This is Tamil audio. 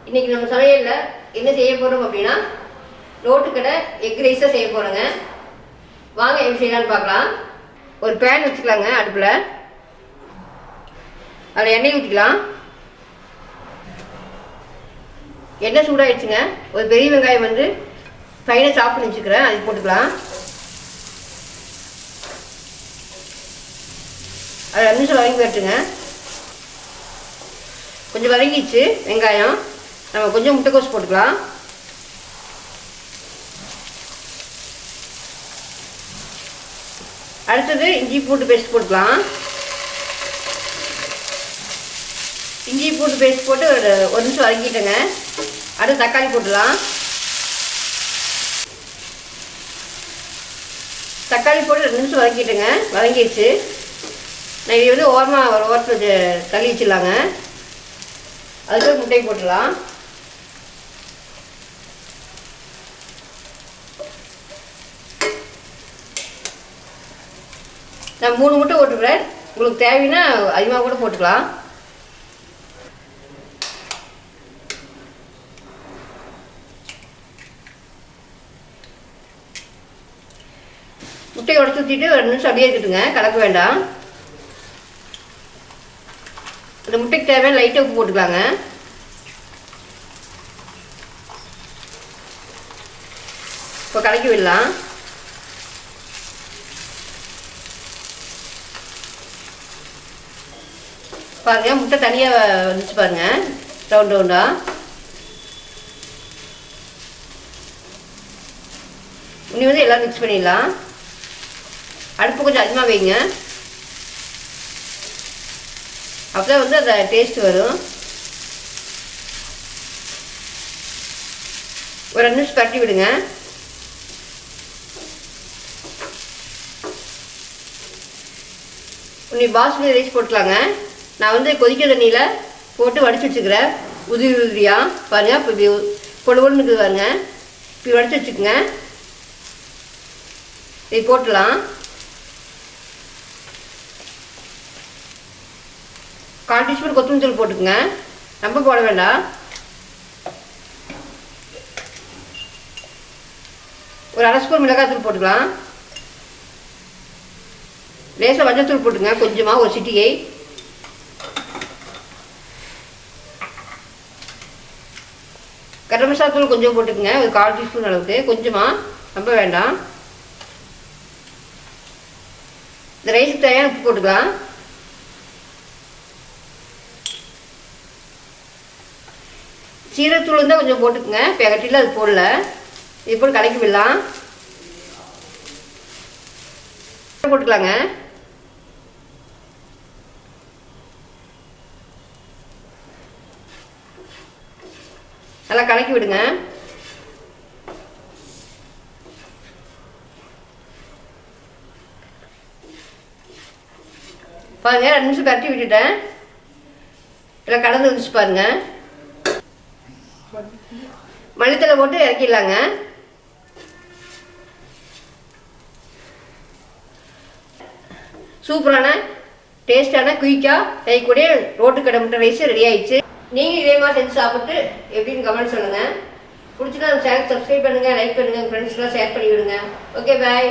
இன்றைக்கி நம்ம சமையலில் என்ன செய்ய போகிறோம் அப்படின்னா ரோட்டுக்கடை எக் ரைஸ் தான் செய்ய போகிறோங்க. வாங்க எப்படி செய்யலான்னு பார்க்கலாம். ஒரு பேன் வச்சுக்கலாங்க அடுப்பில். அதில் எண்ணெய் ஊற்றிக்கலாம். எண்ணெய் சூடாகிடுச்சுங்க. ஒரு பெரிய வெங்காயம் வந்து ஃபைனாக சாப் பண்ணி வச்சுக்கிறேன், அது போட்டுக்கலாம். அது 2 நிமிஷம் வதங்கி வரட்டுங்க. கொஞ்சம் வதங்கிடுச்சு வெங்காயம். நம்ம கொஞ்சம் முட்டைக்கோஸ் போட்டுக்கலாம். அடுத்தது இஞ்சி பூண்டு பேஸ்ட் போட்டுக்கலாம். இஞ்சி பூண்டு பேஸ்ட் போட்டு ஒரு நிமிஷம் வதக்கிட்டேங்க. அடுத்து தக்காளி போட்டுடலாம். தக்காளி போட்டு 2 நிமிஷம் வதக்கிட்டேங்க. வதங்கிடுச்சு. நான் இது வந்து ஒரு ஓரத்தில் தள்ளி வச்சிடலாங்க. அதுக்கு முட்டையை போட்டுடலாம். நான் 3 முட்டை போட்டுக்கிறேன். உங்களுக்கு தேவைன்னா அதிகமாக கூட போட்டுக்கலாம். முட்டையை உடச்சி ஊற்றிட்டு 2 நிமிஷம் அப்படியே இருக்கட்டுங்க, கலக்க வேண்டாம். அந்த முட்டைக்கு தேவையான லைட்டாக உப்பு போட்டுக்கலாங்க. இப்போ கலக்கி விடலாம். பாருங்க, முட்டை தனியாக வந்துச்சு பாருங்க, ரவுண்ட் ரவுண்டாக. இன்னும் வந்து எல்லாம் மிக்ஸ் பண்ணிடலாம். அடுப்பு கொஞ்சம் அதிகமாக வைங்க, அப்போ தான் வந்து அந்த டேஸ்ட் வரும். ஒரு 2 நிமிஷம் பரட்டி விடுங்க. இன்னும் பாஸ்மதி ரைஸ் போட்டுக்கலாங்க. நான் வந்து கொதிக்க தண்ணியில் போட்டு வடித்து வச்சுக்கிறேன், உதிரி உதிரியாக. பாருங்கள், இப்போ இப்படி பொண்ணு பொண்ணு இருக்குது பாருங்க. இப்படி வடித்து வச்சுக்கோங்க. இது போட்டுடலாம். 1/4 டீஸ்பூன் கொத்தமல்லி தூள் போட்டுக்குங்க, ரொம்ப போட வேண்டாம். ஒரு 1/2 ஸ்பூன் மிளகாய் தூள் போட்டுக்கலாம். லேசாக மஞ்சள் தூள் போட்டுங்க, கொஞ்சமாக ஒரு சிட்டிகை. கரம் மசாலா தூள் கொஞ்சம் போட்டுக்குங்க, ஒரு 1/4 டீஸ்பூன் அளவுக்கு, கொஞ்சமாக, ரொம்ப வேண்டாம். இந்த ரைஸுக்கு தேவையான உப்பு போட்டுக்கலாம். சீரகத்தூள் இருந்தால் கொஞ்சம் போட்டுக்குங்க, பெகட்டியில் அது போடல. இது போட்டு கலக்கி விடலாம். போட்டுக்கலாங்க. நல்லா கலக்கி விடுங்க. பாருங்க, 2 நிமிஷம் பரட்டி விட்டுட்டேன். இல்லை கடந்து வந்துச்சு பாருங்க. மல்லித்தலை போட்டு இறக்கிடலாங்க. சூப்பரான டேஸ்டான குயிக்காக செய்யக்கூடிய ரோட்டுக்கடை முட்டை ரைஸ் ரெடி ஆயிடுச்சு. நீங்கள் இதே மாதிரி செஞ்சு சாப்பிட்டு எப்படின்னு கமெண்ட் சொல்லுங்கள். பிடிச்சினா நம்ம சேனல் சப்ஸ்கிரைப் பண்ணுங்கள், லைக் பண்ணுங்கள், ஃப்ரெண்ட்ஸ்லாம் ஷேர் பண்ணி விடுங்க. ஓகே, பாய்.